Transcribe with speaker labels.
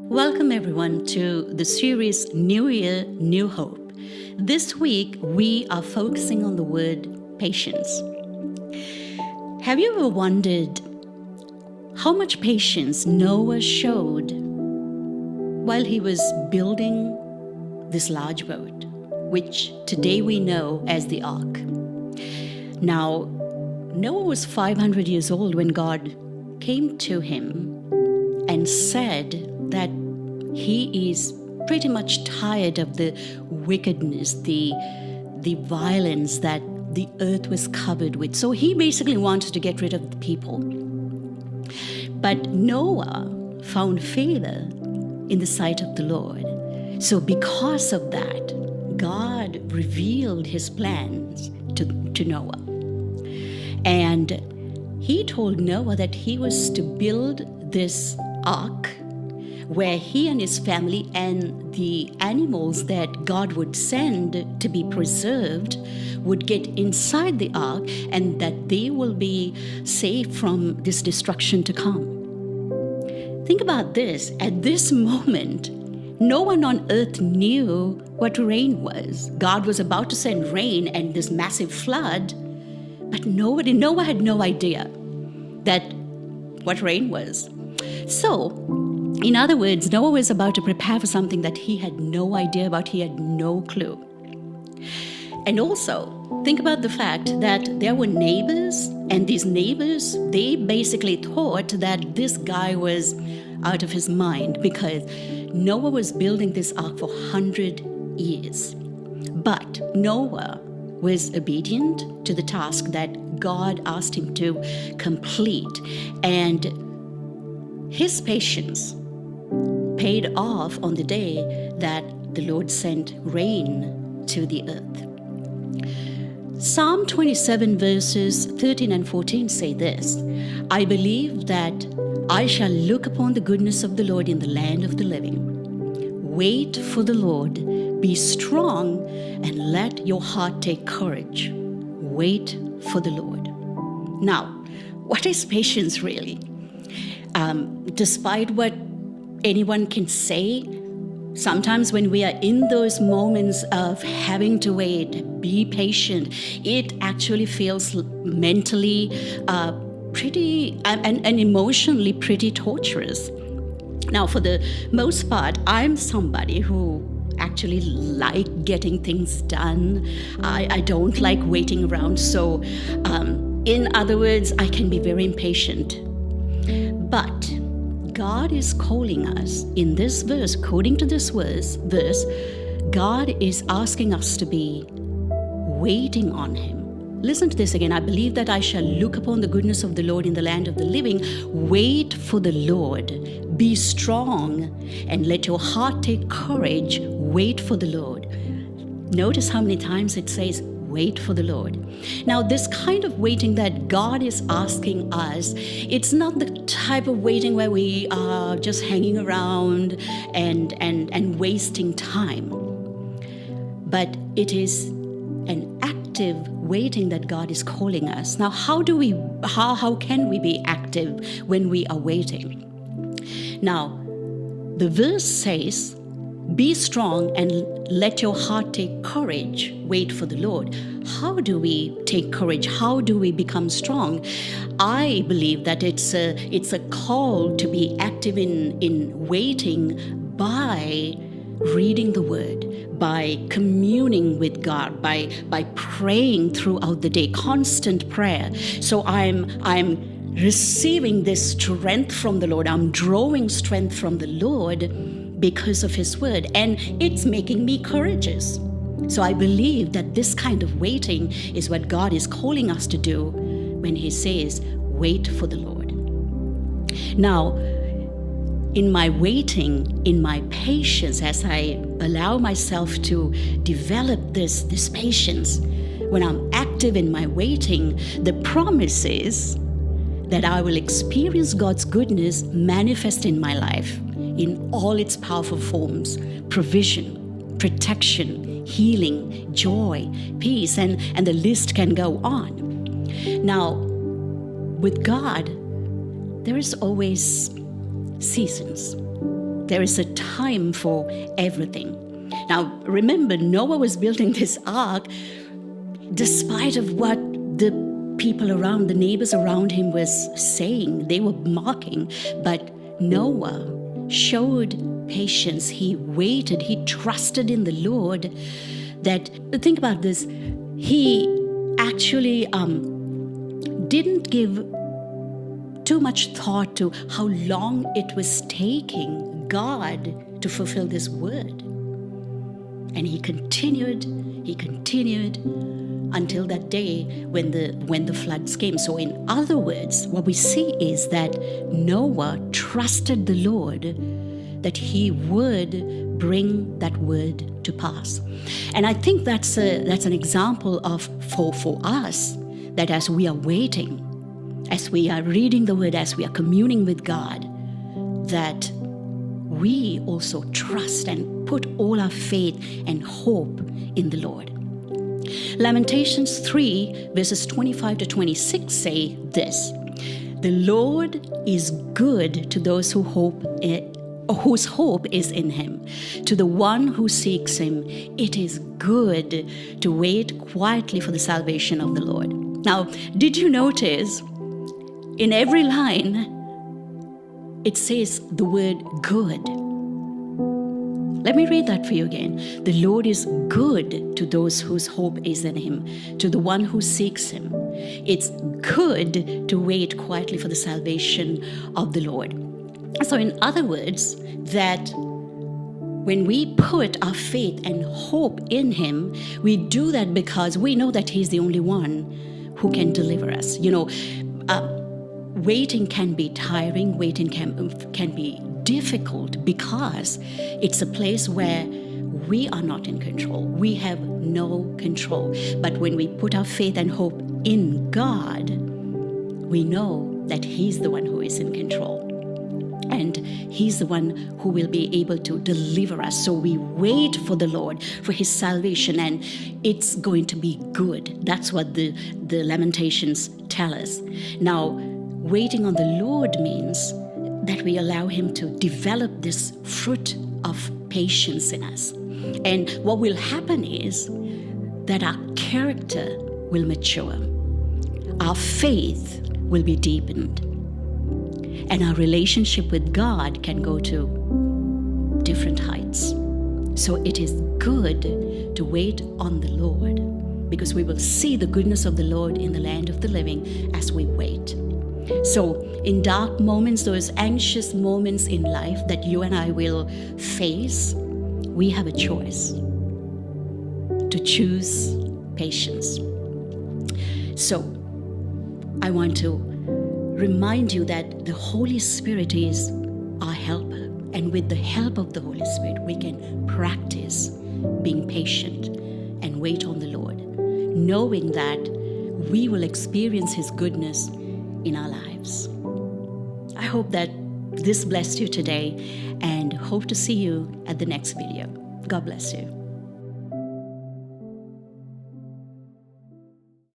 Speaker 1: Welcome everyone to the series New Year, New Hope. This week we are focusing on the word patience. Have you ever wondered how much patience Noah showed while he was building this large boat, which today we know as the ark? Now, Noah was 500 years old when God came to him and said that he is pretty much tired of the wickedness, the violence that the earth was covered with. So he basically wanted to get rid of the people. But Noah found favor in the sight of the Lord. So because of that, God revealed his plans to Noah. And he told Noah that he was to build this ark where he and his family and the animals that God would send to be preserved would get inside the ark, and that they will be safe from this destruction to come. Think about this. At this moment, no one on earth knew what rain was. God was about to send rain and this massive flood, but Noah had no idea that what rain was. So, in other words, Noah was about to prepare for something that he had no idea about, he had no clue. And also, think about the fact that there were neighbors, and these neighbors, they basically thought that this guy was out of his mind because Noah was building this ark for 100 years. But Noah was obedient to the task that God asked him to complete, and his patience paid off on the day that the Lord sent rain to the earth. Psalm 27 verses 13 and 14 say this: I believe that I shall look upon the goodness of the Lord in the land of the living. Wait for the Lord, be strong, and let your heart take courage. Wait for the Lord. Now, what is patience really? Despite what anyone can say, sometimes when we are in those moments of having to wait, be patient, it actually feels mentally pretty and emotionally pretty torturous. Now, for the most part, I'm somebody who actually like getting things done. I don't like waiting around. So, in other words, I can be very impatient. But God is calling us in this verse, according to this verse, God is asking us to be waiting on him. Listen to this again. I believe that I shall look upon the goodness of the Lord in the land of the living. Wait for the Lord. Be strong and let your heart take courage. Wait for the Lord. Notice how many times it says, wait for the Lord. Now, this kind of waiting that God is asking us, it's not the type of waiting where we are just hanging around and wasting time. But it is an active waiting that God is calling us. Now, how can we be active when we are waiting? Now, the verse says, be strong and let your heart take courage. Wait for the Lord. How do we take courage? How do we become strong? I believe that it's a call to be active in waiting by reading the Word, by communing with God, by praying throughout the day, constant prayer. So I'm receiving this strength from the Lord. I'm drawing strength from the Lord because of his word, and it's making me courageous. So I believe that this kind of waiting is what God is calling us to do when he says, wait for the Lord. Now, in my waiting, in my patience, as I allow myself to develop this patience, when I'm active in my waiting, the promise is that I will experience God's goodness manifest in my life in all its powerful forms: provision, protection, healing, joy, peace, and the list can go on. Now, with God, there is always seasons. There is a time for everything. Now, remember, Noah was building this ark despite of what the people around, the neighbors around him was saying. They were mocking. But Noah showed patience. He waited. He trusted in the Lord. That, think about this, he actually didn't give too much thought to how long it was taking God to fulfill this word. And he continued until that day when the floods came. So in other words, what we see is that Noah trusted the Lord that he would bring that word to pass. And I think that's an example of for us, that as we are waiting, as we are reading the word, as we are communing with God, that we also trust and put all our faith and hope in the Lord. Lamentations 3 verses 25 to 26 say this: "The Lord is good to those whose hope is in him. To the one who seeks him, it is good to wait quietly for the salvation of the Lord." Now, did you notice in every line it says the word good? Let me read that for you again. "The Lord is good to those whose hope is in him, to the one who seeks him. It's good to wait quietly for the salvation of the Lord." So in other words, that when we put our faith and hope in him, we do that because we know that he's the only one who can deliver us. Waiting can be tiring, waiting can be difficult, because it's a place where we are not in control. We have no control. But when we put our faith and hope in God, we know that he's the one who is in control. And he's the one who will be able to deliver us. So we wait for the Lord, for his salvation, and it's going to be good. That's what the Lamentations tell us. Now, waiting on the Lord means that we allow him to develop this fruit of patience in us. And what will happen is that our character will mature. Our faith will be deepened. And our relationship with God can go to different heights. So it is good to wait on the Lord, because we will see the goodness of the Lord in the land of the living as we wait. So in dark moments, those anxious moments in life that you and I will face, we have a choice to choose patience. So I want to remind you that the Holy Spirit is our helper. And with the help of the Holy Spirit, we can practice being patient and wait on the Lord, knowing that we will experience his goodness in our lives. I hope that this blessed you today, and hope to see you at the next video. God bless you.